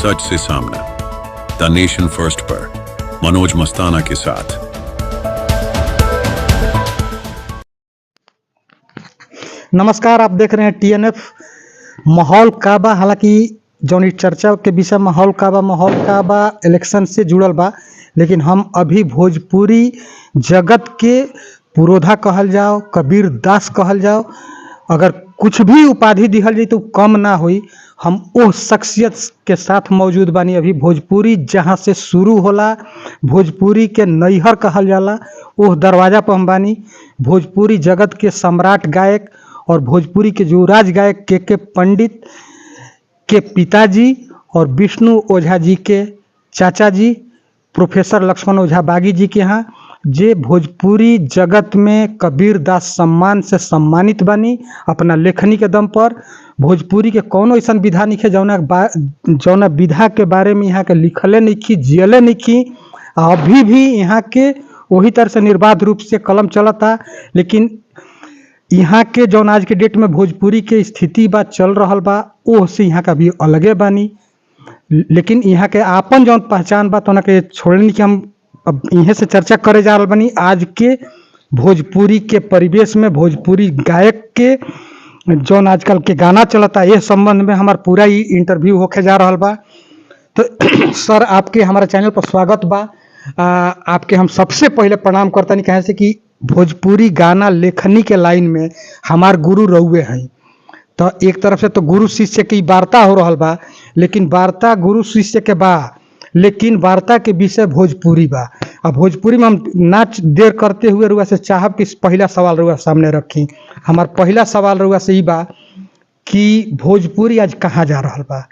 सच से सामना, द नेशन फर्स्ट पर मनोज मस्ताना के साथ। नमस्कार, आप देख रहे हैं TNF। माहौल का बा, हालांकि जौन ई चर्चा के विषय माहौल का बा इलेक्शन से जुड़ल बा, लेकिन हम अभी भोजपुरी जगत के पुरोधा कहल जाओ, कबीर दास कहल जाओ, अगर कुछ भी उपाधि दिहल जाए तो कम ना हुई। हम वो शख्सियत के साथ मौजूद बानी। अभी भोजपुरी जहाँ से शुरू होला, भोजपुरी के नैहर कहल जाला, वो दरवाजा पर हम बानी। भोजपुरी जगत के सम्राट गायक और भोजपुरी के युवराज गायक के पंडित के पिताजी और विष्णु ओझा जी के चाचा जी प्रोफेसर लक्ष्मण ओझा बागी जी के यहाँ, जे भोजपुरी जगत में कबीर दास सम्मान से सम्मानित बनी अपना लेखनी के दम पर। भोजपुरी के कौनो ऐसा विधा नहीं है जौना विधा के बारे में यहाँ के लिखले नहीं की, जियले नहीं की। अभी भी यहाँ के वही तरह से निर्बाध रूप से कलम चलता, लेकिन यहाँ के जौन आज के डेट में भोजपुरी के स्थिति बा चल रहा बा, वो से यहाँ का भी अलगे बानी। लेकिन यहाँ के आपन जौन पहचान बा तो के छोड़नी कि हम अब इहे से चर्चा करे जा रहा बनी। आज के भोजपुरी के परिवेश में भोजपुरी गायक के जौन आजकल के गाना चलता, ये संबंध में हमारा पूरा ही इंटरव्यू होके जा रहा बा। तो सर, आपके हमारा चैनल पर स्वागत बा। आपके हम सबसे पहले प्रणाम करता नहीं, कहे से कि भोजपुरी गाना लेखनी के लाइन में हमार गुरु रउए हैं। तो एक तरफ से तो गुरु शिष्य की वार्ता हो रहा बा, लेकिन वार्ता गुरु शिष्य के बा, लेकिन वार्ता के विषय भोजपुरी बा। अब भोजपुरी में हम नाच देर करते हुए रुआ से चाहब कि पहला सवाल रुआ सामने रखी। हमार पहला सवाल रुआ से ही बा कि भोजपुरी आज कहाँ जा रहा बा।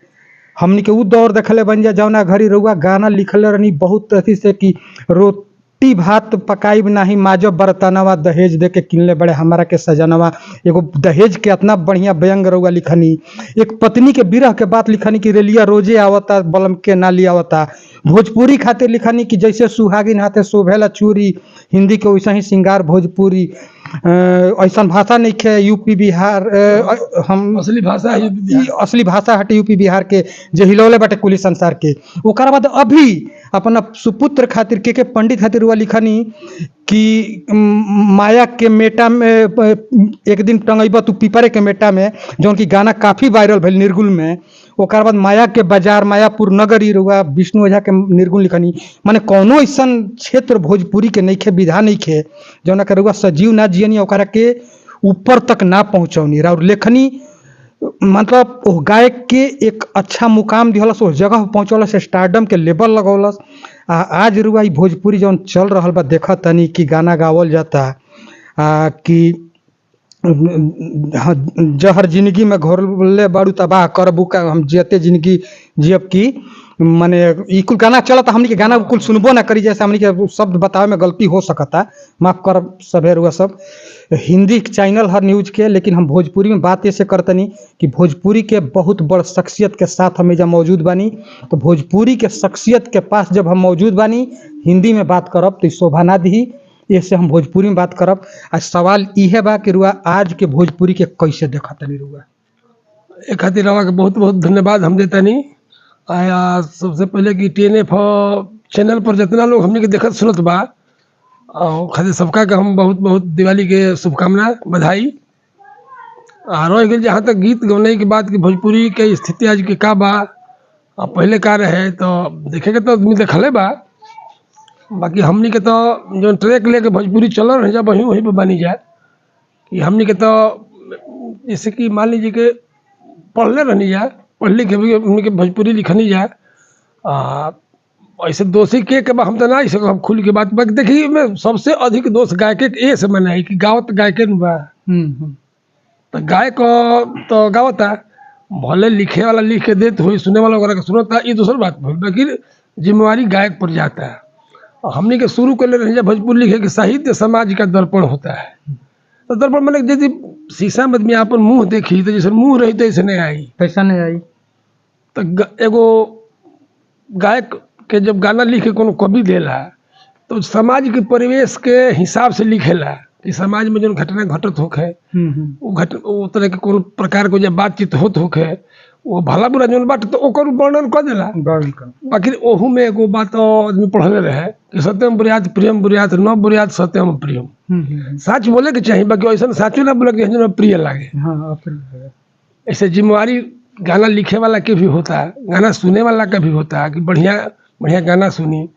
हमनी के उ दौर देखले बन जा जौना घड़ी रुआ गाना लिखले रहनी बहुत अथी से कि रोटी भात पकाई नाही, माजो बर्तनवा दहेज दे के किनले बड़े हमारा के सजनवा। एगो दहेज के इतना बढ़िया व्यंग रउआ लिखनी। एक पत्नी के विरह के बात लिखनी कि रेलिया रोजे आवता बलम के ना लिया आवता। भोजपुरी खातिर लिखनी कि जैसे सुहागिन हाथे शोभेला चूरी, हिंदी के वैसा ही श्रृंगार भोजपुरी। ऐसा भाषा नहीं है यूपी बिहार, हम असली भाषा हटे यूपी बिहार के जे हिलौले बाटे कुली संसार के। ओकर बाद अभी अपना सुपुत्र खातिर के पंडित खातिर हुआ लिखनी कि माया के मेटा में एक दिन टंगैबा तू पीपरे के मेटा में, जौन की गाना काफ़ी वायरल भेल निर्गुल में। ओकर बाद माया के बाजार मायापुर नगरी रुआ विष्णु ओझा के निर्गुण लिखनी। माने कौनो ऐसा क्षेत्र भोजपुरी के नहीं खे, विधा नहीं खे जौना के रुआ सजीव ना जियनी, ओकरा के ऊपर तक ना पहुँचौनी। और लेखनी मतलब वो गायक के एक अच्छा मुकाम दिहलस, उस जगह पहुँचौलस, स्टारडम के लेवल लगौलस। आज रुआ भोजपुरी जौन चल रहा बा देखा तनी कि गाना गावल जाता कि जहर जिंदगी में घोरले बाड़ू तबाह करबू का हम जियते जिंदगी जियब की। माने ई कुल गाना चलता, हमनी के गाना कुल सुनबो ना करी, जैसे हमनी के शब्द बतावे में गलती हो सकता, माफ कर सभे रुआ सब। हिंदी चैनल हर न्यूज के, लेकिन हम भोजपुरी में बात ऐसे करतनी कि भोजपुरी के बहुत बड़ शख्सियत के साथ हम जब मौजूद बानी, तो भोजपुरी के शख्सियत के पास जब हम मौजूद बानी हिंदी में बात करब तो शोभा ना दी, इससे हम भोजपुरी में बात करब। आज सवाल इहे बा कि रुआ आज के भोजपुरी के कैसे देखा तनी रुआ। एक खातिर रवा के बहुत बहुत धन्यवाद हम देता नहीं। आया सबसे पहले कि TNF चैनल पर जितना लोग हमने के देखत सुनत बा, खातिर सबका के हम बहुत बहुत दिवाली के शुभकामना बधाई। रह गई जहाँ तक गीत गौने की बात कि भोजपुरी के स्थिति आज के का बा पहले का रहे, तो देखे के तो आदमी देखले बा। बाकी हमनी के तो जो ट्रैक लेके भोजपुरी चल रहे जब वहीं वहीं पर बनी जाए कि हमनी के तो जैसे कि मान लीजिए कि पढ़ले रहनी जाए, पढ़ लिख भी हमनी के भोजपुरी लिखनी जाए। ऐसे दोषी के बा हम तो ना इसे हम खुल के बात। बाकी देखिए मैं सबसे अधिक दोष गायक ए से मनाई कि गावत गायके न बा। तो गायक तो गावता, भले लिखे वाला लिख के देते हुई सुने वाला वगैरह सुनता, ये दूसरी बात। बाकी जिम्मेवारी गायक पर जाता है। और हमने के शुरू कर ले रहे भोजपुरी लिखे कि साहित्य समाज का दर्पण होता है। तो दर्पण मैंने यदि शीशा में आदमी अपन मुँह देखी तो जैसे मुँह रही तो ऐसे नहीं आई, पैसा नहीं आई। तो एगो गायक के जब गाना लिखे कोनो कवि देला तो समाज के परिवेश के हिसाब से लिखेला कि समाज में जो घटना घटत होखे वो तरह के कोनो प्रकार को जब बातचीत होत होखे वो भला बुरा जौन बात तो ओकर वर्णन कर देला। बाकी ओहू में एगो बात आदमी पढ़ले रहे कि सत्यम बुरियात प्रियम बुरियात न बुरियात सत्यम प्रियम। सच बोले के चाहिए, बाकी ऐसा साचो ना बोले कि जो प्रिय लागे। ऐसे जिम्मेवारी गाना लिखे वाला के भी होता है, गाना सुनने वाला का भी होता है कि बढ़िया बढ़िया गाना सुनी,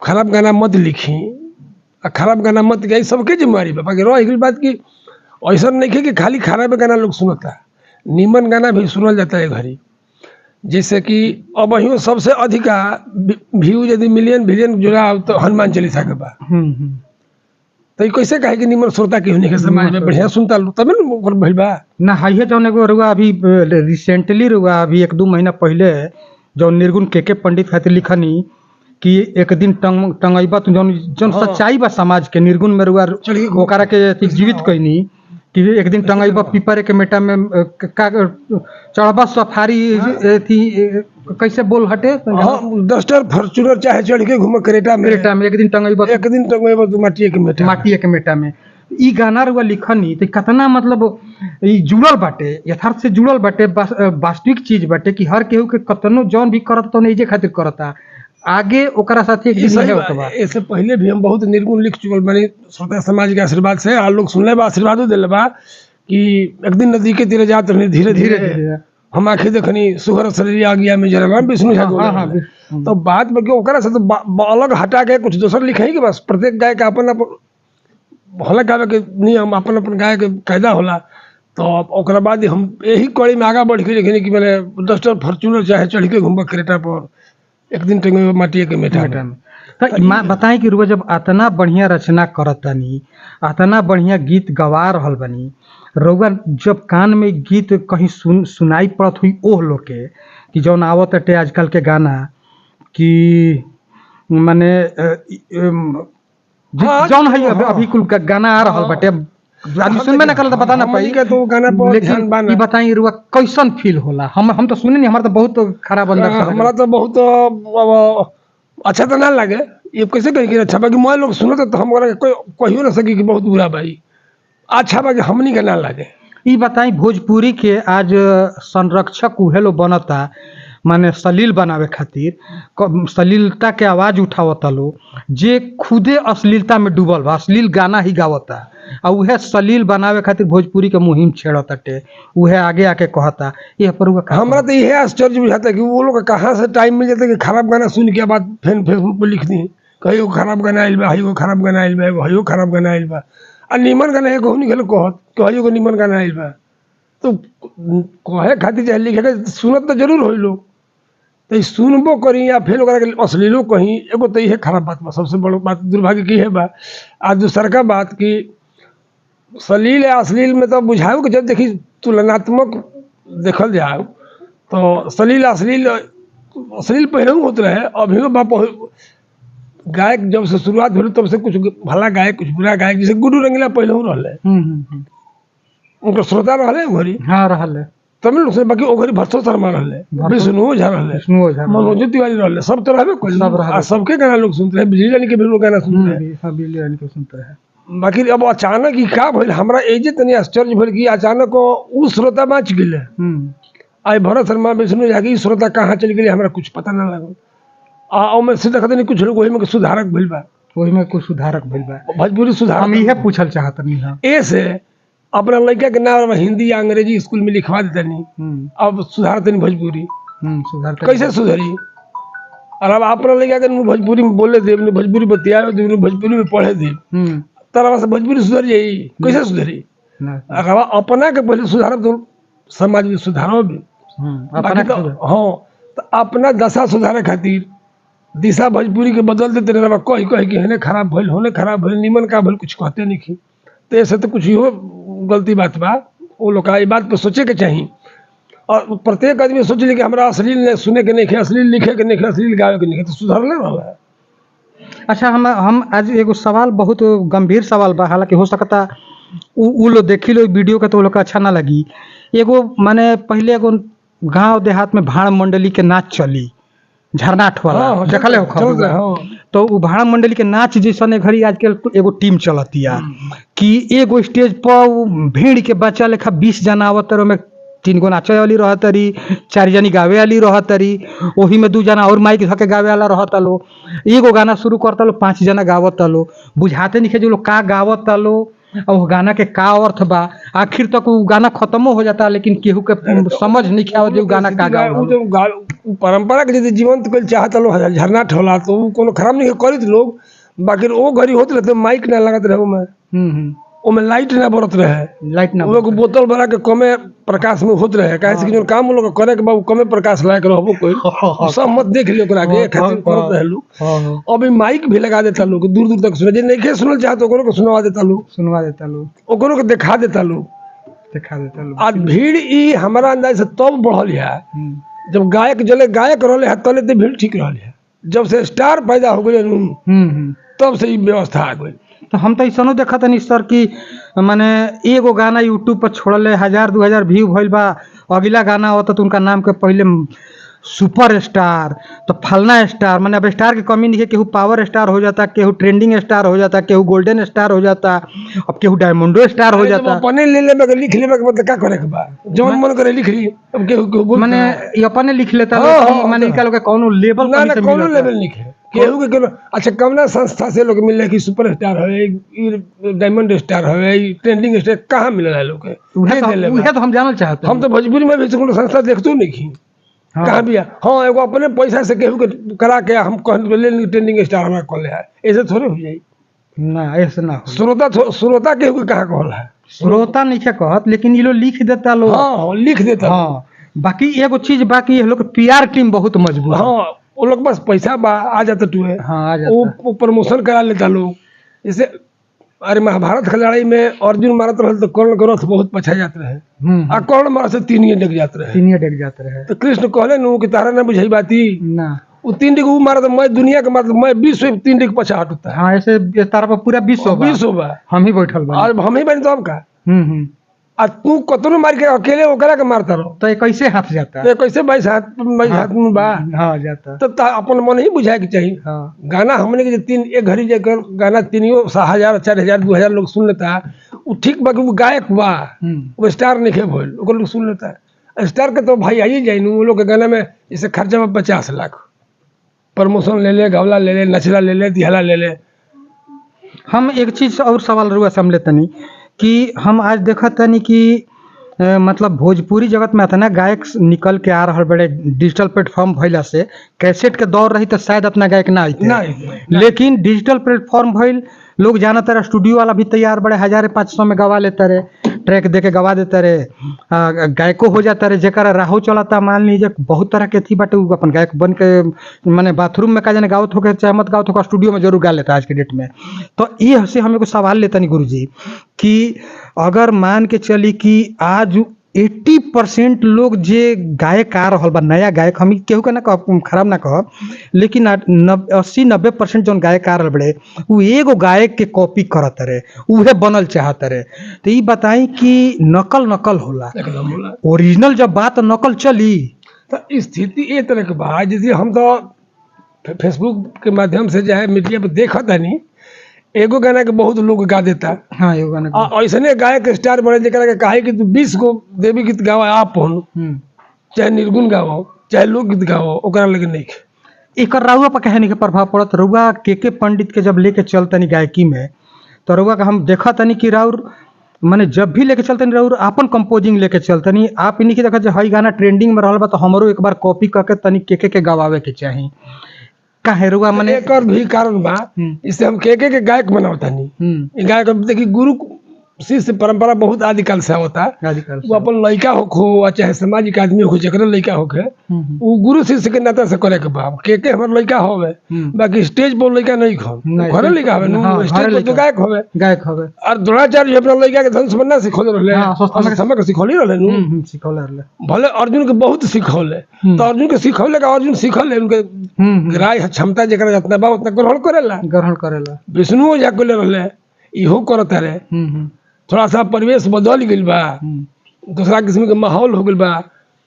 खराब गाना मत लिखी, खराब गाना मत गाई, सबके जिम्मेवारी बा। बाकी रही बात की ऐसा नहीं है कि खाली खराब गाना लोग सुनता है, नीमन गाना भी सुनल जाता है घड़ी। जैसे कि अब वही सबसे अधिक व्यू यदि मिलियन जुड़ा तो हनुमान चालीसा के बा। तो ये कैसे कहे कि निमन श्रोता के होने के समाज में बढ़िया सुनता लो तब ना भइल बा ना। है जौन एगो रुआ अभी रिसेंटली रुआ अभी 1-2 महीना पहले जौन निर्गुण के पंडित खातिर लिखनी कि एक दिन टंगैबा तो जौन सच्चाई बा समाज के निर्गुण में रुआ ओकरा के जीवित कइनी कि एक दिन टंगैबा पीपरे के मेटा में चढ़बा सफारी थी, कैसे बोल हटे डस्टर फॉर्च्यूनर चाहे चढ़ के घूम क्रेटा में एक दिन टंगैबा तो माटिए के मेटा में। ई गाना रुआ लिखनी तो कितना मतलब ई जुड़ल बाटे, यथार्थ से जुड़ल बाटे, वास्तविक चीज बाटे कि हर केहू के कतनो जौन भी करत तो नहीं खातिर करता आगे ओकरा साथे एक दिन होत बा। इससे पहले भी हम बहुत निर्गुण लिख चुकल बानी श्रोता समाज के आशीर्वाद से, आ लोग सुनले बा आशीर्वादो देले बा कि एक दिन नदी के तीरे जात रहे धीरे धीरे हम आंखें देखनी सुहर शरीर आ गया में जरा विष्णु झा। तो बात बाकी ओकरा से तो अलग हटा के कुछ दोसर लिखे कि बस प्रत्येक गाय का अपन भले गावे के नियम अपन अपन गाय के कायदा होला। तो ओकरा बाद हम यही कड़ी में आगा बढ़ के लिखनी कि मैंने डस्टर फॉर्च्यूनर चाहे चढ़ के घूम क्रेटा पर एक दिन टंगे माटिए के मेटा में। तो बताएं कि रुआ जब अतना बढ़िया रचना करतानी, अतना बढ़िया गीत गवा रहल बनी, रउआ जब कान में गीत कहीं सुनाई पड़त हुई ओह लोग के कि जौन आवत अटे आजकल के गाना कि माने जौन है अभी कुल गाना आ रहल बाटे, आदमी सुनबे ना करल तो पता ना पाई तो गाना पर ध्यान बाना। ई बताई रुआ कैसन फील होला? हम तो सुने नहीं, हमारा तो बहुत खराब अंदर से हमारा तो बहुत अच्छा तो ना लगे। ये कैसे कहीं कि अच्छा बाकी मैं लोग सुनते तो हम कोई कहियो ना सकी कि बहुत बुरा भाई, अच्छा बाकी हमनी के ना लगे। ई बताई भोजपुरी के आज संरक्षक उहे लो बनता, माने सलील बनावे खातिर सलीलता के आवाज उठावता लो, जे खुदे अश्लीलता में डूबल बा, अश्लील गाना ही गावता और उहे सलील बनावे खातिर भोजपुरी के मुहिम छेड़ताटे, उहे आगे आके कहता। ये पर हमरा तो यही आश्चर्य बुझाता कि वो लोग कहाँ से टाइम मिल जाता कि खराब गाना सुन के बाद फिर फेसबुक पर लिख दी कहीं खराब गाना आइल बा, हइयो खराब गाना आइल बा, हइयो खराब गाना आइल बा, आ निमन गाना है कहूँ निकल कहत कहियो को निमन गाना आइल बा। तो कहे खातिर चाहे लिखे सुनत तो जरूर हो लोग, तो सुनबो करी या फिर ओकरा के अश्लीलो कहीं, एगो तो यही खराब बात बा। सबसे बड़ बात दुर्भाग्य की है बा। आ दूसर का बात की सलील या अश्लील में तो बुझाओ कि जब देखी तुलनात्मक देखल जाओ तो सलील अश्लील पहले होते रहे, अभी गायक जब से शुरुआत हुई तब से कुछ भला गायक कुछ बुरा गायक, जैसे गुरु रंगीला पहले रहे उनका श्रोता रहे घरी हाँ रहे तमिल से, बाकी ओघरी भरसो शर्मा रहे, विष्णु झा रहे, मनोज तिवारी रहे, सब तो रहे सबके गाना लोग सुनते हैं, बिजली रानी के भी लोग गाना सुनते हैं। बाकी अब अचानक ही का भइल हमरा एजे तनी आश्चर्य भइल कि अचानक उ श्रोता बच गेले। आई भरत शर्मा विष्णु झा की श्रोता कहाँ चल गई हमरा कुछ पता ना लगल। आ में से देखते नहीं कुछ लोग वही में सुधारक भइल बा, वही में कुछ सुधारक भइल बा, भोजपुरी सुधार। हम इहे पूछल चाहत नहीं हां ऐसे अपना लड़का के नाम हिंदी या अंग्रेजी स्कूल में लिखवा देते नहीं, अब सुधारते नहीं भोजपुरी सुधारते कैसे सुधरी? और अब अपना लड़का के भोजपुरी में बोले दे, भोजपुरी बतियाए दे, भोजपुरी में पढ़े दे, तरह से भोजपुरी सुधर जाई कैसे सुधरी? अगर अपना के पहले सुधारब तो समाज में सुधारो भी हाँ। तो अपना दशा सुधारे खातिर दिशा भोजपुरी के बदल देते रहे, कही कि हेने खराब भइल होने खराब भइल, निमन का भइल कुछ कहते नहीं की। तो ऐसे तो कुछ हो गलती बात बा, वो लोग का बात पे सोचे के चाहिए। और प्रत्येक आदमी सोच ले कि हमारा अश्लील सुने के नहीं, अश्लील लिखे के नहीं, अश्लील गावे के नहीं, तो सुधार ले रहा है। अच्छा हम आज एगो सवाल बहुत गंभीर सवाल बा, हालांकि हो सकता उ लोग देखी लो वीडियो के तो लोग अच्छा ना लगी। एगो माने पहले एगो गांव देहात में भाड़ मंडली के नाच चली, झरनाट वाला देखले हो तो उ भाड़ा मंडली के नाच जैसन घड़ी आजकल एगो टीम चलतिया कि एगो स्टेज पर भीड़ के बच्चा लेखा 20 जना आवत में तीन गो नाचे वाली रहत तरी, 4 जनी गावे वाली रहत तरी, ओही में 2 जना और माइक धके गावे वाला रहता लो, एगो गाना शुरू करता लो 5 जना गावत लो, बुझाते नहीं जो लोग का गावत लो और वो गाना के का अर्थ बा। आखिर तक वो गाना खत्मो हो जाता लेकिन केहू के समझ नहीं आवत जो गाना का गावल। जो परंपरा के यदि जीवंत कल चाहता लोग झरना ठोला तो वो कोनो खराब नहीं करित लोग, बाकी वो घड़ी होत रहते माइक ना लगत रहे में ओमे लाइट ना बरत रहे, लाइट ना वो लोग बोतल भरा के कमे प्रकाश में होत रहे, काहे से कि जो काम वो लोग करे के बाबू कमे प्रकाश लायक रहबो कोई सब मत देख लियो ओकरा के खातिर करत रहे लोग। अभी माइक भी लगा देता लोग, दूर दूर तक सुने, जे नहीं सुनल चाहत ओकरो को सुनवा देता लोग, ओकरो को दिखा देता लोग। आज भीड़ ई हमारा अंदाज से तब बढ़ल है जब गायक जले गायक रहले है तले ते भीड़ ठीक रहल है, जब से स्टार पैदा हो गए तब से ई व्यवस्था आ गई। तो हम तो ऐसा देखा तनी सर कि माने एगो गाना यूट्यूब पर छोड़ले 1000-2000 व्यू भइल बा, अगला गाना होता तो उनका नाम के पहले सुपर स्टार, तो फलना स्टार, माने अब स्टार की कमी नहीं है, केहू पावर स्टार हो जाता, केहू ट्रेंडिंग स्टार हो जाता, केहू गोल्डन स्टार हो जाता, अब केहू डायमंडो स्टार हो जाता। अपने ले ले लिख ले मतलब का करे के बा, जौन मन करे लिख ली, अब केहू माने ये अपने लिख लेता माने इनका लोग कोनो लेवल ना कोनो लेवल लिखे केहू के कोनो। अच्छा कवना संस्था से लोग मिले कि सुपर स्टार है, डायमंड स्टार है, ट्रेंडिंग स्टार कहाँ मिलल है लोग के? उहे तो हम जानल चाहते। हम तो भोजपुरी में भी कोनो संस्था देखतो नहीं कहाँ भी है। हाँ एगो अपने पैसा से केहू के करा के हम कहले ट्रेंडिंग स्टार हमारा कहले है, ऐसे थोड़े हो जाई ना, ऐसे ना। श्रोता केहू के कहाँ कहल है? श्रोता नहीं कहत, लेकिन ये लोग लिख देता लोग। हाँ लिख देता। हाँ बाकी एगो चीज बाकी लोग पीआर टीम बहुत मजबूत। हाँ वो लोग बस पैसा बा आ जाता टुए, हाँ आ जाता, वो प्रमोशन करा लेता लोग। जैसे अरे महाभारत की लड़ाई में अर्जुन मारत रहे तो कर्ण के रथ बहुत पछा जाते रहे, आ कर्ण मार से 3 डेग जाते रहे, 3 डेग जाते रहे। तो कृष्ण कहले नु कि तारा ना बुझाई बाती ना, वो 3 डेग वो मारा तो मैं दुनिया के मार मैं विश्व 3 डेग पछा हटता है। हाँ ऐसे तारा पर पूरा विश्व बा हम ही बैठल बा, और हम ही बनी तो अब का आ तू कतनो मार के अकेले ओकरा के मारता रहो तो कैसे हाथ जाता तो कैसे 22 हाथ में बा। हाँ जाता तो अपन मन ही बुझाए के चाहिए। हाँ गाना हमने के 3 एक घड़ी जाकर गाना 3000 4000 2000 लोग सुन लेता है, वो ठीक बाकी वो गायक बा, वो स्टार नहीं है भइल ओकर लोग सुन लेता है। स्टार के तो भाई आइए जाए वो लोग के गाना में जैसे खर्चा में 50 लाख, प्रमोशन ले ले, गवला ले ले, नचला ले ले, दिहला ले ले। हम एक चीज और सवाल रुआ समझ तनी कि हम आज देखा तनी कि मतलब भोजपुरी जगत में इतना गायक निकल के आ रहा बड़े डिजिटल प्लेटफॉर्म भइला से, कैसेट के दौर रही तो शायद अपना गायक ना आते, लेकिन डिजिटल प्लेटफॉर्म भइल लोग जाना तरह स्टूडियो वाला भी तैयार बड़े 1500 में गवा लेता रहे, ट्रैक दे के गवा देता रहे, गायको हो जाता रहे, जरा राहो चलाता मान लीजिए बहुत तरह के थी बाटे अपन गायक बन के माने बाथरूम में का जाने गावत होकर चाहे मत गावत होकर स्टूडियो में जरूर गा लेता आज के डेट में। तो ये से हम एगो सवाल लेता नहीं गुरुजी कि अगर मान के चली कि आज 80% लोग जे गायक आ रहा बा नया गायक, हम केहू के ना कह खराब ना कह, लेकिन 80-90% जो गायक आ रहा बड़े वो एगो गायक के कॉपी करत रहे, उहे बनल चाहत रहे। तो ये बताई कि नकल होला, ओरिजिनल जब बात नकल चली तो स्थिति ये तरह के बा। जैसे हम तो फेसबुक के माध्यम से जो है मीडिया पर देखा था नहीं, एगो गाना के बहुत लोग गा देता। हाँ एगो गाना ऐसने गायक स्टार बने जरा के कहे कि तू 20 गो देवी गीत गावा आप चाहे निर्गुण गाओ चाहे लोकगीत गाओ, ओकरा लगे नहीं एक रउआ पर कहने के प्रभाव पड़त। रउआ के पंडित के जब लेके चलतनी गायकी में तो रउआ का हम देखा तनी कि राउर माने जब भी लेके चलतनी राउर अपन कंपोजिंग लेके चलतनी। आप इन्हीं के देखा जो हई गाना ट्रेंडिंग में रहल बा तो हमरो एक बार कॉपी करके तनी के गवावे के चाही काहे रुआ मने एक और भी कारण बा, इससे हम के गायक बनावता नहीं। गायक देखिए गुरु शिष्य परंपरा बहुत आदिकाल से होता है। वो अपन लड़का हो चाहे सामाजिक आदमी हो जरा लड़का होके वो गुरु शिष्य के नाता से करे के बाप के हमारे लड़का होवे, बाकी स्टेज पर लड़का नहीं खो घरे लड़का होवे, स्टेज पर तो गायक होवे और द्रोणाचार्य अपना लड़का के धनुष बनना सिखौले रहले, समय के सिखौली रहले भले अर्जुन के बहुत सिखौले। तो अर्जुन के सिखौले का अर्जुन सिखौले उनके ग्राह्य क्षमता जरा जितना बा उतना ग्रहण करेला। विष्णु जाके रहले इहो करता रहे। थोड़ा सा परिवेश बदल गई बा, दूसरा किस्म के माहौल हो गई बा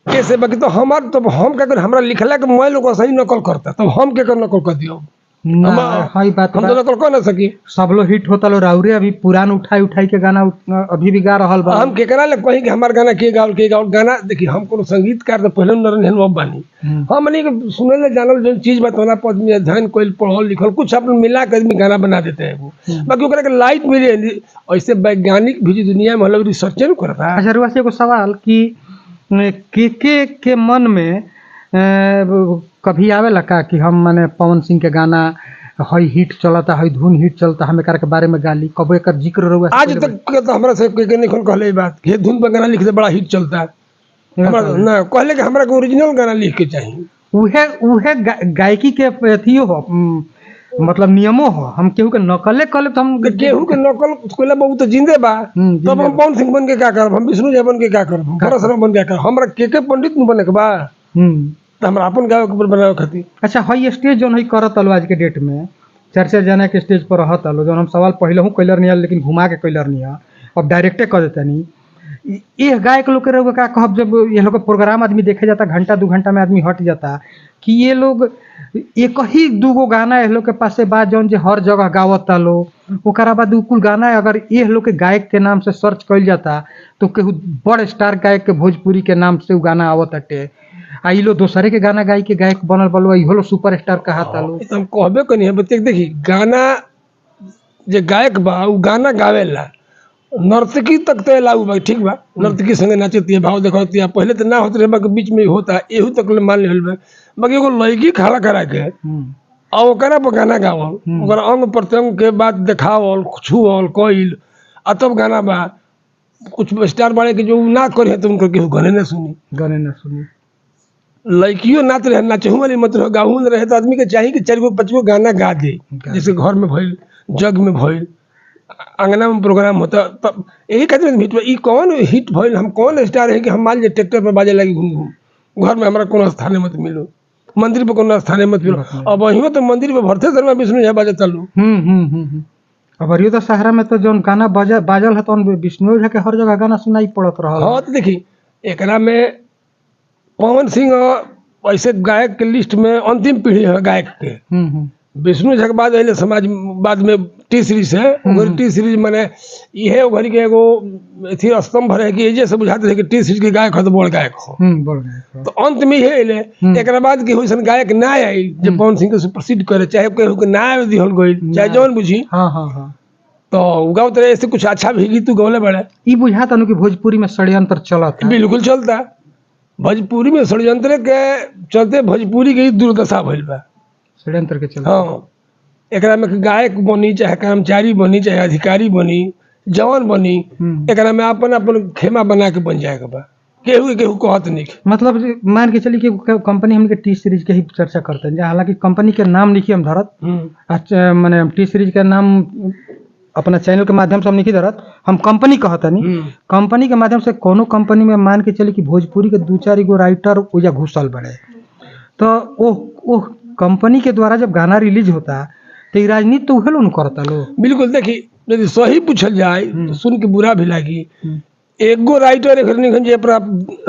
कैसे बाकी तो हमार तो हम क्या कर हमरा लिखला के मैं लोग सही नकल करता तब हम क्या कर नकल कर दियो। ना, हाँ ई बात हम बा। तो नकल कर ना सकी। सब लोग हिट होता लो राउरे अभी पुरान उठाई उठाई के गाना अभी भी गा रहल बा। हम केकरा ले कहीं कि हमार गाना के गावल गाना देखी हम कोनो संगीतकार तो पहले न रहन अब बानी। हम मनी के सुने ले जानल जो चीज बतौना पद में अध्ययन कोई पढ़ल लिखल कुछ अपन मिला के आदमी गाना बना देते हैं वो। बाकी ओकरा के लाइट मिले ऐसे वैज्ञानिक भी दुनिया में मतलब रिसर्च न करता। अच्छा रुआ से एगो सवाल कि के मन में कभी आवेला का कि हम माने पवन सिंह के गाना हई हिट चलता हई धुन हिट चलता हम एकर के बारे में गाली कबो एकर जिक्र रहुआ आज तक के तो हमरा से के नहीं कहले ई बात कि धुन पर गाना लिख दे बड़ा हिट चलता है। हमरा ना कहले कि हमरा के ओरिजिनल गाना लिख के चाहिए। उहे गायकी के अथियो हो मतलब नियमो हो। हम केहू के नकले कले तो हम केहू के नकल कोला बहुत जिंदे बा तब हम पवन सिंह बन के का करब हम विष्णु जी बन के का करब हम परशुराम बन के का करब हमरा के पंडित न बने के बा तो हमरा अपन गावे के ऊपर बनावे खातिर। अच्छा हई स्टेज जोन हई करत आलो आज के डेट में चर्चा जाने के स्टेज पर रहत आलो जोन हम सवाल पहले हूँ कैलर नहीं लेकिन घुमा के कैलर नहीं अब डायरेक्टे कर देता नहीं ये गायक लोग के रहोगे का कहब जब ये लोग प्रोग्राम आदमी देखे जाता घंटा 2 घंटा में आदमी हट जाता कि ये लोग एक ही दूगो गाना ये लोग के पास से बात जौन जे हर जगह गावता लो ओकरा बाद कुल गाना अगर ये लोग के गायक के नाम से सर्च कइल जाता तो केहू बड़ स्टार गायक के भोजपुरी के नाम से उ गाना आवत अटे आ ई लो दोसरे के गाना गाई के गायक बनल बलो इहो लो सुपर स्टार कहाता लो। हम कहबे कनी है बच्चे देखी गाना जे गायक बा उ गाना गावेला नर्तकी तक तो लागू बा ठीक बा नर्तकी संगे नाचती है भाव देखती है पहले तो ना होते रहे बाकी बीच में होता है एहू तक ले मान ले बाकी एगो लड़की खड़ा करा के और ओकरा पर गाना गावल ओकरा अंग प्रत्यंग के बात देखावल छुअल कइल आ तब गाना बा कुछ स्टार बाड़े के जो ना करे तो उनको केहू गाने ना सुनी लड़कियों नाच रहे नाचहू वाली मत रहे गाहू रहे तो आदमी के चाहिए कि 4 गो 5 गो गाना गा दे जैसे घर में भइल जग में भइल अंगना में प्रोग्राम होता तब यही कहते हिट ई कौन हिट भइल हम कौन स्टार है कि हम मान लीजिए ट्रैक्टर पर बाजे लगी घूम घूम घर में हमारा कोनो स्थान मत मिलो मंदिर पर कोनो स्थान मत मिलो अब वही तो मंदिर पे भरते शर्मा विष्णु झा बाजे चलू अब अरियो तो शहरा में तो जौन गाना बाजल है तो विष्णु झा के हर जगह गाना सुनाई पड़त रहा। हाँ तो देखी एकरा में पवन सिंह ऐसे गायक के लिस्ट में अंतिम पीढ़ी है गायक के। विष्णु झा के बाद अले समाज बाद में टी सीरीज है टी सीरीज माने ये घड़ी के एगो अथी स्तंभ है कि ये से बुझाते थे कि टी सीरीज के गायक हो तो बड़ गायक हो तो अंत में ये अले एक बाद की होइसन गायक ना आई जब पवन सिंह के प्रसिद्ध करे चाहे केहू के ना दिहल गइल चाहे जौन बुझी तो गाँव तरह ऐसे कुछ अच्छा भी गीत गौले बड़े ई बुझाता कि भोजपुरी में षड्यंत्र चलता बिल्कुल चलता भोजपुरी में षड्यंत्र के चलते भोजपुरी के दुर्दशा भइल बा षड्यंत्र के चलते। हाँ एकरा में गायक बनी चाहे कर्मचारी बनी चाहे अधिकारी बनी जवान बनी एकरा में अपन अपन खेमा बना के बन जाएगा बा केहू कहत नहीं मतलब मान के चली कि कंपनी हमके टी सीरीज के ही चर्चा करते हैं हालांकि कंपनी के नाम लिखी हम धरत मैंने टी सीरीज का नाम अपना चैनल के माध्यम से हम नहीं धरत हम कंपनी कहता नहीं कंपनी के माध्यम से कोनो कंपनी में मान के चली कि भोजपुरी के 2-4 गो राइटर ओजा घुसल बड़े तो वो कंपनी के द्वारा जब गाना रिलीज होता तो राजनीति तो उहे लोग करता लो। बिल्कुल देखी यदि सही पूछल जाए तो सुन के बुरा भी लगी एगो राइटर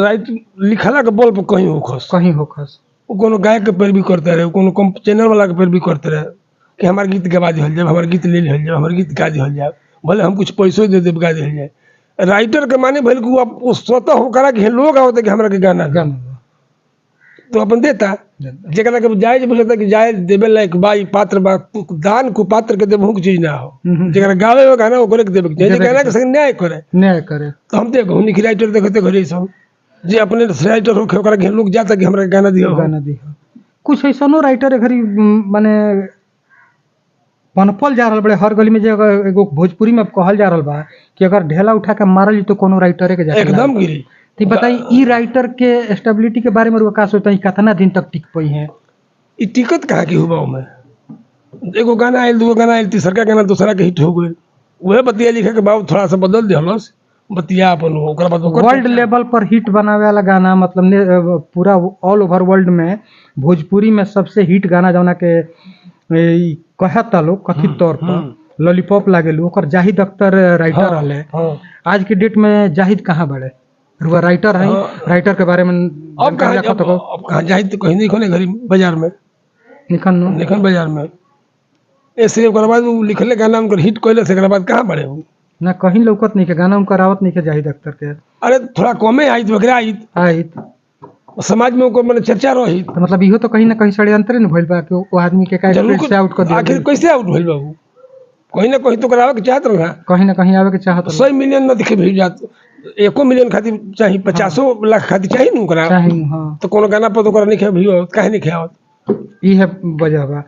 राइट लिखला के बल पर कहीं होखस कोनो गायक के पैरवी करते रहे कोनो चैनल वाला के पैरवी करते रहे कि हमारे गीत गवा दिहल जाए हमारे गीत ले लिहल जाए हमारे गीत गा दिहल जाए भले हम कुछ पैसों दे दे गा दिहल जाए राइटर के माने भले को स्वतः होकर कि लोग आवते कि हमारा के गाना तो अपन देता जरा के जायज बुझता कि जायज देवे लायक बाई पात्र बा दान को पात्र के देबहु की चीज ना हो जरा गावे वो गाना ओकरे के देबे जे गाना के संग न्याय करे तो हम देखो निक राइटर देखते घरे सब जे अपने राइटर होखे ओकरा के लोग जाता कि हमरा गाना दियो कुछ ऐसनो राइटर घरी माने पनपल जा रहा बड़े हर गली में अगर एगो भोजपुरी में कहल जा रहा बा कि अगर ढेला उठा के मारल तो कोनो राइटर के एकदम गिरी तो बताई ई राइटर के स्टेबिलिटी के बारे में रुआ का सोचता है कितना दिन तक टिक पाई है ई टिकट कहाँ की हुआ में एगो गाना आयल दूगो गाना आयल तीसरा का गाना दूसरा के हिट हो गए वह बतिया लिखे के बाद थोड़ा सा बदल दिहलस बतिया अपन ओकरा बाद वर्ल्ड लेवल पर हिट बनावे वाला गाना मतलब पूरा ऑल ओवर वर्ल्ड में भोजपुरी में सबसे हिट गाना जौना के कहता लोग कथित तौर पर लॉलीपॉप लागेलू ओकर जाहिद अख्तर राइटर रहले आज के डेट में जाहिद कहाँ बड़े रुआ राइटर है राइटर के बारे में अब कहाँ जाहिद तो कहीं नहीं खोले घरी बाजार में निखन बाजार में ऐसे ओकर बाद वो लिखले गाना उनकर हिट कइले से बाद कहाँ बढ़े हो। ना कहीं लौकत नहीं के गाना उनका रावत नहीं के जाहिद अख्तर के अरे थोड़ा कमे आइत वगैरह आइत आइत समाज में ओकर मैंने चर्चा रही। तो मतलब इहो तो कहीं ना कहीं षड्यंत्र न भइल बा कि वो आदमी के का जरूर से आउट कर दिया आखिर कैसे आउट भइल बाबू, कहीं ना कहीं तो करावे के चाहत रहा। कहीं ना कहीं आवे के चाहत 100 मिलियन न दिखे भेज जात, 1 मिलियन खातिर चाहिए, 50 लाख खातिर चाहिए न ओकरा। चाही हां तो कोनो गाना पर तो ओकरा नहीं खे भी काहे नहीं खेवत। ई है वजह बा।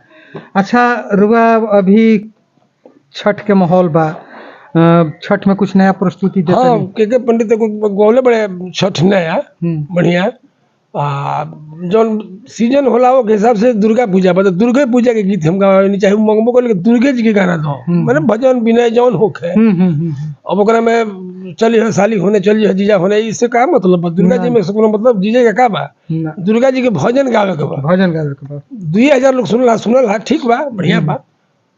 अच्छा रुआ अभी छठ के माहौल बा, छठ में कुछ नया प्रस्तुति देते हाँ नहीं? के पंडित को गौले बड़े छठ नया बढ़िया। जौन सीजन होला वो के हिसाब से दुर्गा पूजा बता, दुर्गा पूजा के गीत हम गावे नहीं चाहे मंगबो कर, लेकिन दुर्गे जी के गाना दो माने भजन विनय जौन होखे। अब ओकरा में चली है साली होने, चली है जीजा होने, इससे का मतलब बा? दुर्गा जी में से कोनो मतलब जीजे का का बा? ना दुर्गा जी के भजन गावे के बा। भजन गावे के बा। 2000 लोग सुनल हा, ठीक बा, बढ़िया बा।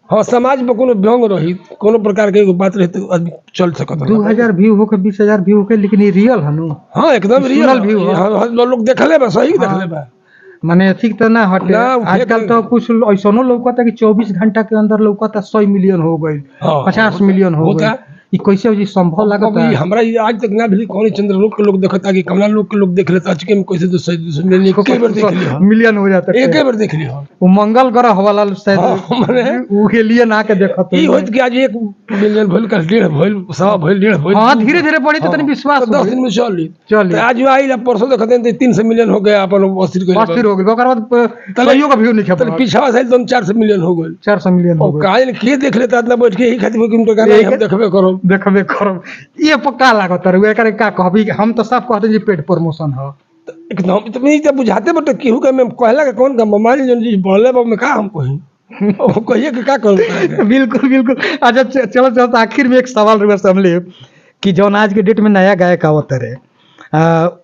हाँ समाज में कोनो व्यंग रही, कोनो प्रकार के एगो बात रही तो आदमी चल सकत है। 2000 व्यू होके 20000 व्यू होके, लेकिन ये रियल है नु। हाँ एकदम रियल सुनल भी हो। हाँ, लोग देखले बा, सही देखले बा। माने ठीक तो ना हटे। ना, आजकल तो कुछ ऐसनो लौकता कि 24 घंटा के अंदर लौकता 100 मिलियन हो गई, हाँ, 50 मिलियन हो होता। गई। ई कैसे हो जी संभव लागत है? हमरा ये आज तक ना भी कौन चंद्र लोग के लोग देखता कि कमला लोग के लोग देख लेता, आज के में कैसे 200 मिलियन एक बार देख लियो, मिलियन हो जाता है एक बार देख लियो। वो मंगल ग्रह वाला शायद हाँ, माने उ के लिए ना के देखत ई होत कि आज 1 मिलियन भइल, कल 1.5 भइल, 1.25 भइल, 1.5 भइल। हां धीरे धीरे बढ़ी तो तनी विश्वास तो 10 दिन में चली। चली तो आज आइल परसों देखते हैं 300 मिलियन हो गया, अपन अस्थिर कर अस्थिर हो गई। ओकर बाद कईयो का व्यू नहीं तो खपा, पीछा से 400 मिलियन हो गए। 400 मिलियन हो गई। काहे के देख लेता इतना बैठ के, यही खातिर कि उनका गाना हम देखबे करो। देखबे करो ये पक्का लागत है। एकरे का कहबी, हम तो सब कहते जी पेड प्रमोशन ह एकदम तो नहीं, जब बुझाते बट केहू के मैं कहला के कौन का मोबाइल जन जी बोले बा में का हम कही ओ कहिए कि का करूं। बिल्कुल बिल्कुल। अच्छा चलो चलो तो आखिर में एक सवाल रुआ से हम ले कि जौन आज के डेट में नया गायक आवत रहे,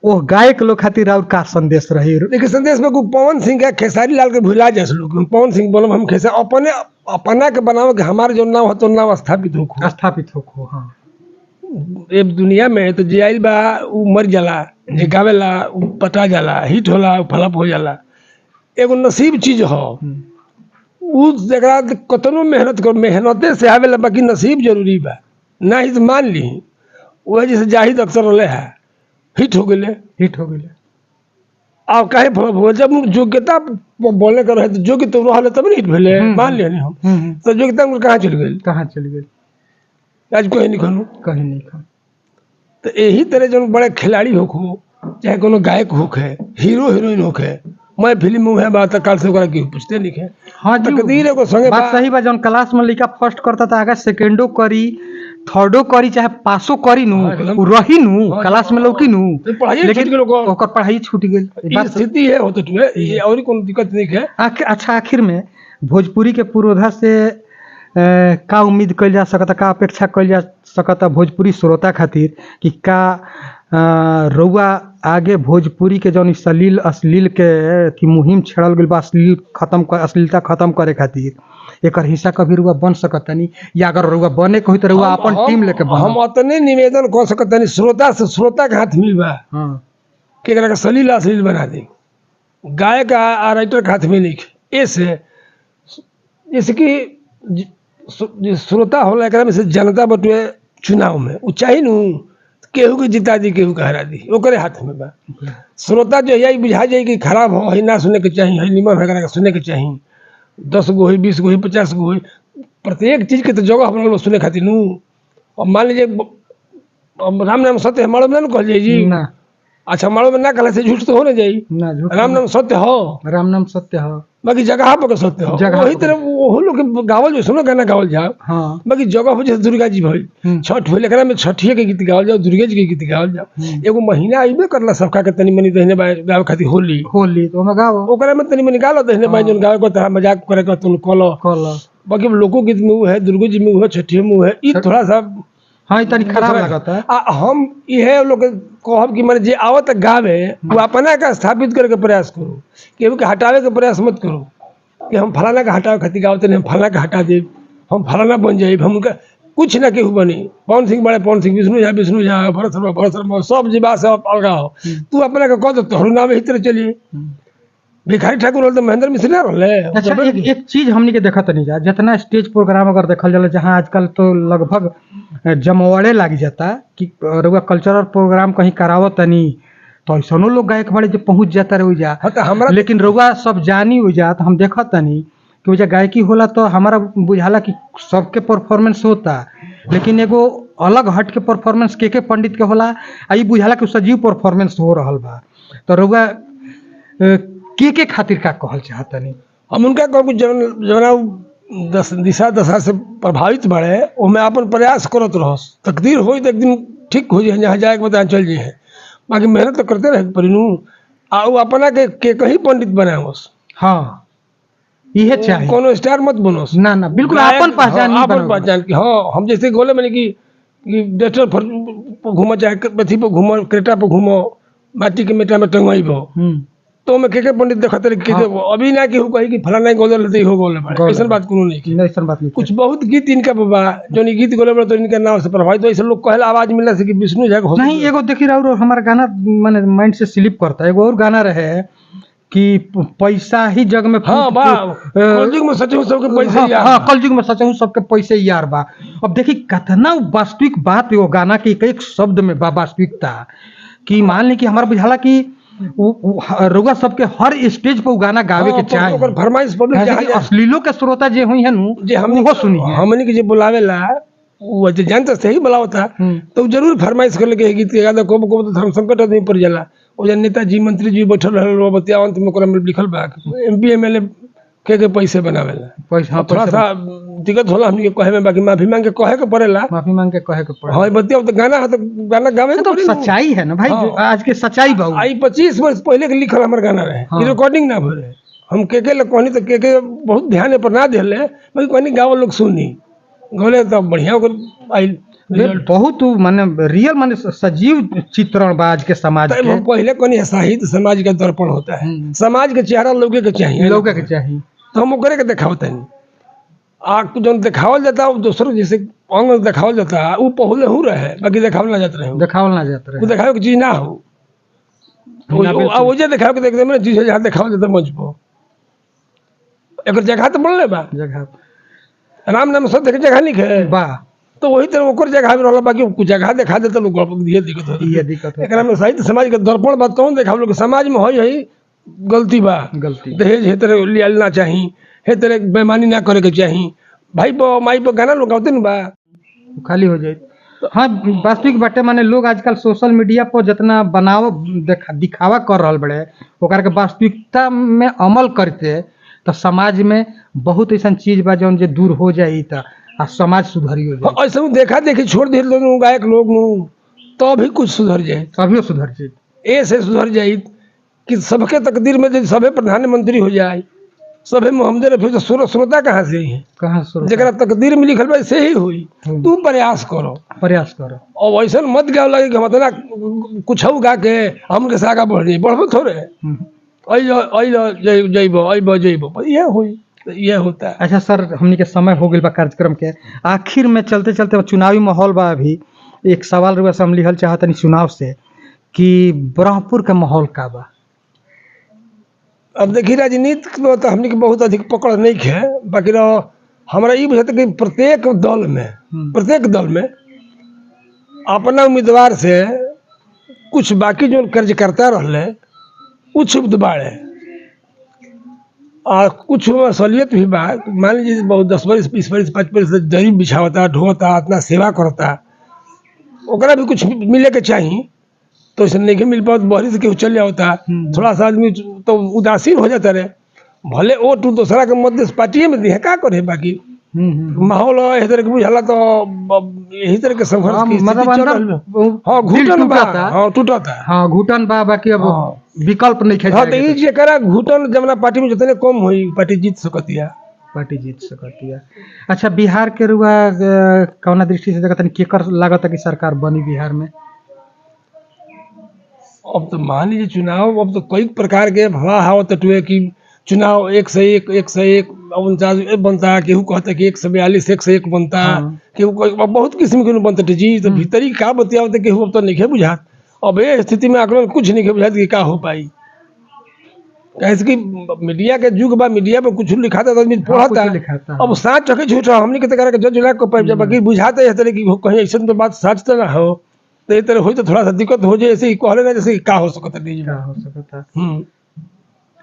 वो गायक लोग खातिर और का संदेश रही? देखिए संदेश में को पवन सिंह का खेसारी लाल के भुला जैसे लोग, पवन सिंह बोलम हम खेसा अपने अपना के बनाओ कि हमारे जो नाम हो तो नाम स्थापित हो, स्थापित हो। हाँ ए दुनिया में तो जे आइल बा उ मर जाला, जे गावेला उ पटा जाला, हिट होला उ फ्लॉप हो जाला। एगो नसीब चीज हो, उ जगह कतनो मेहनत कर, मेहनते से आवेला, बाकी नसीब जरूरी बा। ना ही तो मान ली वह जैसे जाहिद अक्सर रहे है, हिट हो गए, हिट हो गई। आप काहे फ्लॉप हो? जब योग्यता बोलने का रहे तो योग्यता रहा तब नहीं हिट भेले, मान लिया नहीं हम तो योग्यता कहाँ चल गई? कहाँ चल गई? आज कहीं नहीं खनू, कहीं नहीं खा। तो यही तरह जो बड़े खिलाड़ी हो, चाहे कोनो गायक होखे, हीरो हीरोइन होखे, मैं फिल्म में है बात काल से ओकरा क्यों पूछते नहीं है। हाँ जी, तकदीर को संगे बात सही बा। जौन क्लास में लड़का फर्स्ट करता था, आगे सेकेंडो करी, थर्डो करी, चाहे पासो करी नु, उ रही नु क्लास में लौकी नु, लेकिन ओकर पढ़ाई छूट गई। बात स्थिति है होते ये और कोनो दिक्कत नहीं है। अच्छा आखिर में भोजपुरी के पूर्वधा से का उम्मीद कल जा सकता, का अपेक्षा कल जा सकता भोजपुरी श्रोता खातिर कि का रउआ आगे भोजपुरी के जौन सलील अश्लील के थी मुहिम छेड़ल गई बा, अश्लीलता खत्म करे खातिर एकर हिस्सा कभी रुआ बन सकता नहीं, या अगर रुआ बने को तो रुआ अपन टीम लेके बन? हम उतने निवेदन कर सकता नहीं, श्रोता से श्रोता के हाथ में बा कि एकरा के सलील अश्लील बना दे, गायक आ राइटर के हाथ में नहीं। ऐसे इसकी श्रोता होला एकरा में से जनता बटुए चुनाव में उ चाही नु, केहू के जिता दी केहू के हरा दी, ओकरे हाथ में बा। श्रोता जो यही बुझा जाए कि खराब हो, है ना सुने के चाहिए, है निमन है सुने के चाहिए, 10 गो हो, 20 गो हो, 50 गो हो, प्रत्येक चीज के तो जगह हम सुने खातिर नु। अब मान लीजिए राम नाम सत्य है, माड़ो में ना कह जाए जी ना। अच्छा माड़ो में ना कहला से झूठ तो होने जाई ना, झूठ राम नाम सत्य हो, राम नाम सत्य हो, बाकी जगह पर सत्य हो। वही तरह वो लोग के गावल जो सुनो गाना गावल जाओ, हाँ बाकी जगह पर जैसे दुर्गा जी भइल, छठ भइल, एकरा में छठिए के गीत गावल जाओ, दुर्गा जी के गीत गावल जाओ। एगो महीना आइबे करला सबका के तनी मनी दहने गावे खातिर होली तो हम गाओ, ओकरा में तनी मनी गालो दहने बाई जोन गावे को तरह मजाक करे को तुम कलो। बाकी लोको गीत में वो है, दुर्गा जी में वो है, छठिए में वो है, ई थोड़ा सा हाँ तनी खराब लगता है। हम ये लोग कहब कि माने जे आवत गावे वो अपना का स्थापित करे के प्रयास करो, केहू के हटावे के प्रयास मत करो कि हम फलाना का हटावे खातिर गावते नहीं, हम फलाना का हटा दे, हम फलाना बन जाए, हम उनका कुछ ना केहू बनी। पवन सिंह बड़े पवन सिंह, विष्णु झा, भरत शर्मा सब जीवा से अलगा हो, तू अपना का कह दो तोहरो नाम इसी तरह चलिए। भिखारी ठाकुर रहल तो महेंद्र मिश्र ना रहले। अच्छा एक चीज हमनी के देखा तनी जा, जितना स्टेज प्रोग्राम अगर देखल जाला जहाँ आजकल तो लगभग जमवाड़े लाग जाता कि रउआ कल्चरल प्रोग्राम कहीं करावत तनी तो ऐसनो लोग गायक बड़े जो पहुंच जाता रहे जा। हाँ तो हमरा लेकिन रउआ सब जानी हो जा तो हम देखा तनी कि वजह गायकी होला तो हमारा बुझाला कि सबके परफॉर्मेंस होता, लेकिन एगो अलग हट के परफॉर्मेंस के पंडित के होला, आ ई बुझाला कि सजीव परफॉर्मेंस हो रहल बा। तो रउआ के खातिर का कहल चाहतनी? हम उनका कहब जवना दिशा दशा से प्रभावित बड़े ओमे अपन प्रयास करत रहस, तकदीर होई तो एक दिन ठीक हो जाए, जहाँ जाए के बता चल जाए, बाकी मेहनत तो करते रहे परिनू आ उ अपना के कहीं पंडित बनावस। हाँ इहे चाहिए, कोनो स्टार मत बनोस ना ना बिल्कुल अपन पहचान नहीं अपन बनाओ। पहचान की। हाँ हम जैसे बोले मैंने कि डेस्टर पर घूमो चाहे अथी पर घूमो क्रेटा पर घूमो माटी के मेटा में टंगवाइबो तो मैं के पंडित देखते रहे अभी ना कि कही कि फलाना गोले लेते हो गोले ऐसा बात कोनो नहीं की। ऐसा बात नहीं। कुछ बहुत गीत इनका बाबा जो गीत गोले बड़े तो इनका नाम से प्रभावित, तो ऐसे लोग कहला आवाज मिलना से कि विष्णु झा हो नहीं एगो देखी रहा और हमारा गाना मैंने माइंड से स्लिप करता है। एगो और गाना रहे कि पैसा ही जग में हाँ बा कलयुग में सच सबके पैसे यार। हाँ कलयुग में सच सबके पैसे यार बा। अब देखी कतना वास्तविक बात वो गाना की एक शब्द में बा वास्तविकता कि मान ली कि हमारा बुझाला कि रउआ सबके हर स्टेज पर गाना गावे के चाहे फरमाइश पब्लिक अश्लीलों के श्रोता जे हुई है नु जे हमने सुनी हमने के जे बुलावेला वो जे जानता सही बुलावता तो जरूर फरमाइश कर लगे गीत के गाना को तो धर्म संकट आदमी पड़ जाला। ओ जे नेताजी मंत्री जी बैठल रहल बतिया अंत में ओकरा में लिखल बा एमपी एमएलए के पैसे बनावेला पैसा थोड़ा सा दिक्कत होला हमनी के कहे में, बाकी माफी मांग के कहे के पड़ेला, माफी मांग के कहे के पड़ेला। हां बतिया तो गाना गावे तो सच्चाई है ना भाई। आज के सच्चाई बा आई 25 वर्ष पहले के लिखल हमर गाना रहे, ई रिकॉर्डिंग ना भरे हम के कहनी तो के बहुत ध्यान पर ना देले, भाई कहनी गाँव लोग सुनी गले तो बढ़िया आई बहुत माने रियल माने सजीव चित्रण बाज के समाज के। पहले कहनी साहित्य समाज का दर्पण होता है, समाज के चेहरा लोगे के चाहिए, लोगे के चाहिए तो हम ओकरे के देखावत नहीं। आग जो देखावल जाता है दूसरों जैसे अंग देखावल जाता है वो पहले हो रहे बाकी देखावल ना जाता रहे, देखावल ना जाता रहे, वो देखावे की चीज ना हो वो जे देखावे के देखते हैं चीज जहाँ देखावल जाता मंच पर एक जगह तो बनले बा, जगह राम नाम सब देखे जगह लिखे बा तो वही तरह ओकर जगह में रहला, बाकी कुछ जगह दिखा देता लोग ये दिक्कत है। एकरा में साहित्य समाज के दर्पण बात कौन देखाव लोग समाज में होई गलती बा, गलती दहेज हे तरह लियालना चाहिए, हे तरह बेईमानी ना करे के चाहिए, भाई पर माई पर गाना लोग गाते न बा खाली हो जाए। हाँ वास्तविक बाटे माने लोग आजकल सोशल मीडिया पर जितना बनाव दिखावा कर रहा बड़े ओकर के वास्तविकता में अमल करते तो समाज में बहुत ऐसा चीज बा जौन जे दूर हो जाई तो आ समाज सुधरी हो जाए। ऐसा देखा देखी छोड़ दे लोग गायक लोग तो भी कुछ सुधर जाए, तभी सुधर जाए। ऐसे सुधर जाए कि सबके तकदीर में जब सभे प्रधानमंत्री हो जाए सभे मोहम्मद रफी तो श्रोता कहाँ से है, कहाँ जरा तकदीर में लिखल बा से ही हुई। तू प्रयास करो और वैसा मत गाओ लगे कि हम इतना कुछ गा के हमके से आगा बढ़ जाए, बढ़बो थोड़े जइबो ये हुई ये होता है। अच्छा सर हमनी के समय हो गया कार्यक्रम के आखिर में चलते चलते चुनावी माहौल बा, अभी एक सवाल रुआ से हम लिखल चाहतनी चुनाव से कि ब्रह्मपुर का माहौल का बा? अब देखिए राजनीति में तो हमने के बहुत अधिक पकड़ नहीं है, बाकी हमारा ये बुझाता कि प्रत्येक दल में अपना उम्मीदवार से कुछ बाकी जो कार्यकर्ता रहले कुछ बाड़े और कुछ असलियत भी बा। मान लीजिए बहुत 10 वर्ष 20 वर्ष 5 वर्ष जरीब बिछावता ढोता इतना सेवा करता ओकरा भी कुछ मिले के चाहिए, तो ऐसा नहीं मिल पाओ बहरी से केहू चल जाता थोड़ा सा आदमी तो उदासीन हो जाता रहे, भले वो टू दूसरा के मध्य पार्टी में दिए का करे, बाकी माहौल यही तरह के बुझाला तो यही तरह के संघर्ष की घुटन बा, बाकी अब विकल्प नहीं है। तो ये जरा घुटन जमना पार्टी में जितने कम हुई पार्टी जीत सकती है। अच्छा बिहार के रुआ कौना दृष्टि से देखा केकर लागत है कि सरकार बनी बिहार में? अब तो मान लीजिए चुनाव अब तो कई प्रकार के हवा हावत टुए कि चुनाव 101 149 बनता, केहू कहता कि 142 101 बनता, केहू बहुत किस्म के बनता जी, तो भीतरी का बतिया केहू अब तो नहीं बुझात। अब ये स्थिति में आंकड़ों कुछ नहीं बुझात कि का हो पाई, कैसे कि मीडिया के युग बा, मीडिया पे कुछ लिखा था तो आदमी हाँ, कुछ पढ़ता। लिखाता है। अब साच चके झूठ हो, हमने के तरह के जज ला को पर जब बुझाते है तरह की कहीं ऐसा तो बात सच तो ना हो, तो ये तरह हो तो थोड़ा सा दिक्कत हो जाए, ऐसे ही कहले ना जैसे कि का हो सकता नहीं। क्या हो सकता है।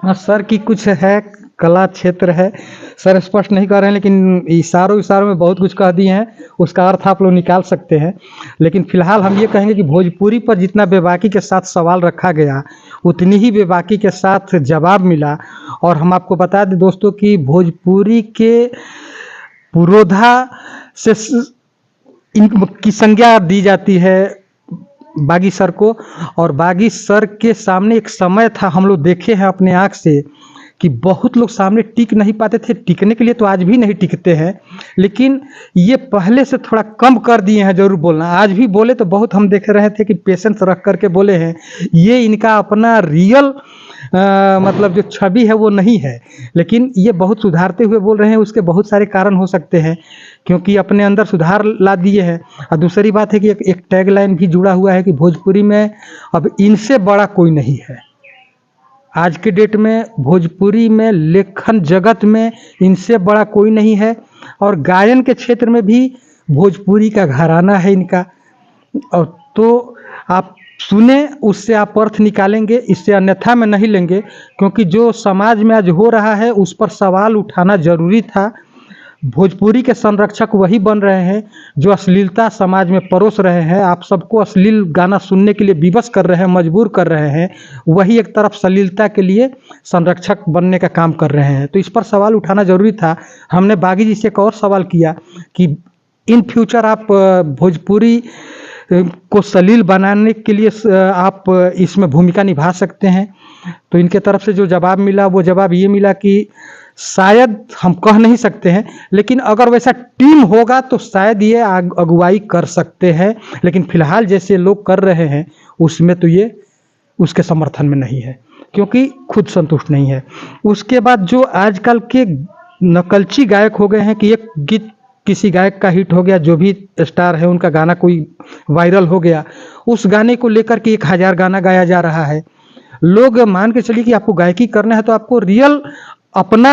हाँ सर की कुछ है, कला क्षेत्र है, सर स्पष्ट नहीं कर रहे हैं लेकिन इशारों में बहुत कुछ कह दिए हैं, उसका अर्थ आप लोग निकाल सकते हैं। लेकिन फिलहाल हम ये कहेंगे कि भोजपुरी पर जितना बेबाकी के साथ सवाल रखा गया उतनी ही बेबाकी के साथ जवाब मिला। और हम आपको बता दें दोस्तों कि भोजपुरी के पुरोधा से इनकी संज्ञा दी जाती है बागी सर को। और बागी सर के सामने एक समय था, हम लोग देखे हैं अपने आँख से, कि बहुत लोग सामने टिक नहीं पाते थे। टिकने के लिए तो आज भी नहीं टिकते हैं, लेकिन ये पहले से थोड़ा कम कर दिए हैं जरूर बोलना। आज भी बोले तो बहुत हम देख रहे थे कि पेशेंस रख करके बोले हैं। ये इनका अपना रियल मतलब जो छवि है वो नहीं है, लेकिन ये बहुत सुधारते हुए बोल रहे हैं। उसके बहुत सारे कारण हो सकते हैं, क्योंकि अपने अंदर सुधार ला दिए हैं। और दूसरी बात है कि एक टैगलाइन भी जुड़ा हुआ है कि भोजपुरी में अब इनसे बड़ा कोई नहीं है। आज के डेट में भोजपुरी में लेखन जगत में इनसे बड़ा कोई नहीं है। और गायन के क्षेत्र में भी भोजपुरी का घराना है इनका। और तो आप सुने, उससे आप अर्थ निकालेंगे, इससे अन्यथा में नहीं लेंगे, क्योंकि जो समाज में आज हो रहा है उस पर सवाल उठाना जरूरी था। भोजपुरी के संरक्षक वही बन रहे हैं जो अश्लीलता समाज में परोस रहे हैं। आप सबको अश्लील गाना सुनने के लिए विवश कर रहे हैं, मजबूर कर रहे हैं। वही एक तरफ अश्लीलता के लिए संरक्षक बनने का काम कर रहे हैं। तो इस पर सवाल उठाना जरूरी था। हमने बागी जी से एक और सवाल किया कि इन फ्यूचर आप भोजपुरी को सलील बनाने के लिए आप इसमें भूमिका निभा सकते हैं। तो इनके तरफ से जो जवाब मिला वो जवाब ये मिला कि शायद हम कह नहीं सकते हैं, लेकिन अगर वैसा टीम होगा तो शायद ये अगुवाई कर सकते हैं। लेकिन फिलहाल जैसे लोग कर रहे हैं उसमें तो ये उसके समर्थन में नहीं है, क्योंकि खुद संतुष्ट नहीं है। उसके बाद जो आजकल के नकलची गायक हो गए हैं कि एक गीत किसी गायक का हिट हो गया, जो भी स्टार है उनका गाना कोई वायरल हो गया, उस गाने को लेकर के 1000 गाना गाया जा रहा है। लोग मान के चलिए कि आपको गायकी करना है तो आपको रियल अपना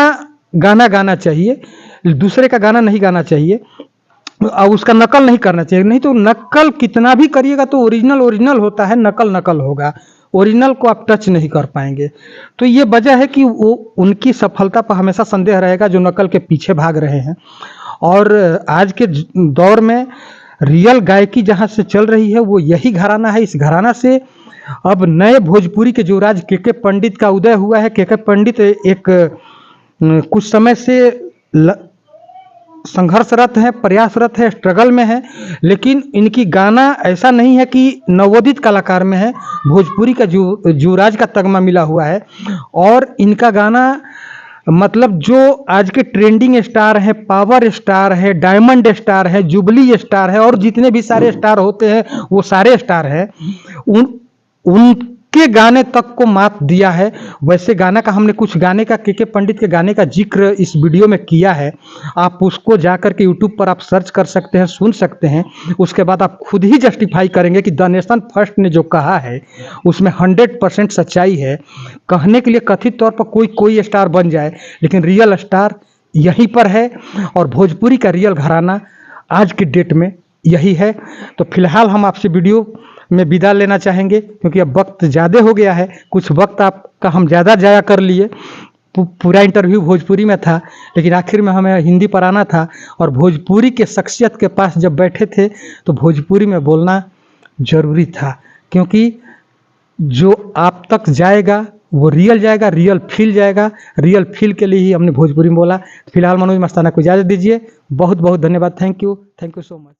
गाना गाना चाहिए, दूसरे का गाना नहीं गाना चाहिए और उसका नकल नहीं करना चाहिए। नहीं तो नकल कितना भी करिएगा तो ओरिजिनल होता है, नकल होगा, ओरिजिनल को आप टच नहीं कर पाएंगे। तो ये वजह है कि वो उनकी सफलता पर हमेशा संदेह रहेगा जो नकल के पीछे भाग रहे हैं। और आज के दौर में रियल गायकी जहाँ से चल रही है वो यही घराना है। इस घराना से अब नए भोजपुरी के युवराज के पंडित का उदय हुआ है। के पंडित एक कुछ समय से संघर्षरत है, प्रयासरत है, स्ट्रगल में है, लेकिन इनकी गाना ऐसा नहीं है कि नवोदित कलाकार में है। भोजपुरी का युवराज का तगमा मिला हुआ है। और इनका गाना मतलब जो आज के ट्रेंडिंग स्टार है, पावर स्टार है, डायमंड स्टार है, जुबली स्टार है और जितने भी सारे स्टार होते हैं वो सारे स्टार हैं, उनके गाने तक को मात दिया है। वैसे गाना का हमने कुछ गाने का के पंडित के गाने का जिक्र इस वीडियो में किया है। आप उसको जाकर के यूट्यूब पर आप सर्च कर सकते हैं, सुन सकते हैं। उसके बाद आप खुद ही जस्टिफाई करेंगे कि द नेशन फर्स्ट ने जो कहा है उसमें 100% सच्चाई है। कहने के लिए कथित तौर पर कोई स्टार बन जाए, लेकिन रियल स्टार यहीं पर है। और भोजपुरी का रियल घराना आज की डेट में यही है। तो फिलहाल हम आपसे वीडियो में विदा लेना चाहेंगे, क्योंकि अब वक्त ज़्यादा हो गया है। कुछ वक्त आपका हम ज़्यादा जाया कर लिए। पूरा इंटरव्यू भोजपुरी में था, लेकिन आखिर में हमें हिंदी पर आना था। और भोजपुरी के शख्सियत के पास जब बैठे थे तो भोजपुरी में बोलना ज़रूरी था, क्योंकि जो आप तक जाएगा वो रियल जाएगा, रियल फील जाएगा। रियल फील के लिए ही हमने भोजपुरी में बोला। फिलहाल मनोज मस्ताना को इजाज़त दीजिए। बहुत बहुत धन्यवाद। Thank you so much.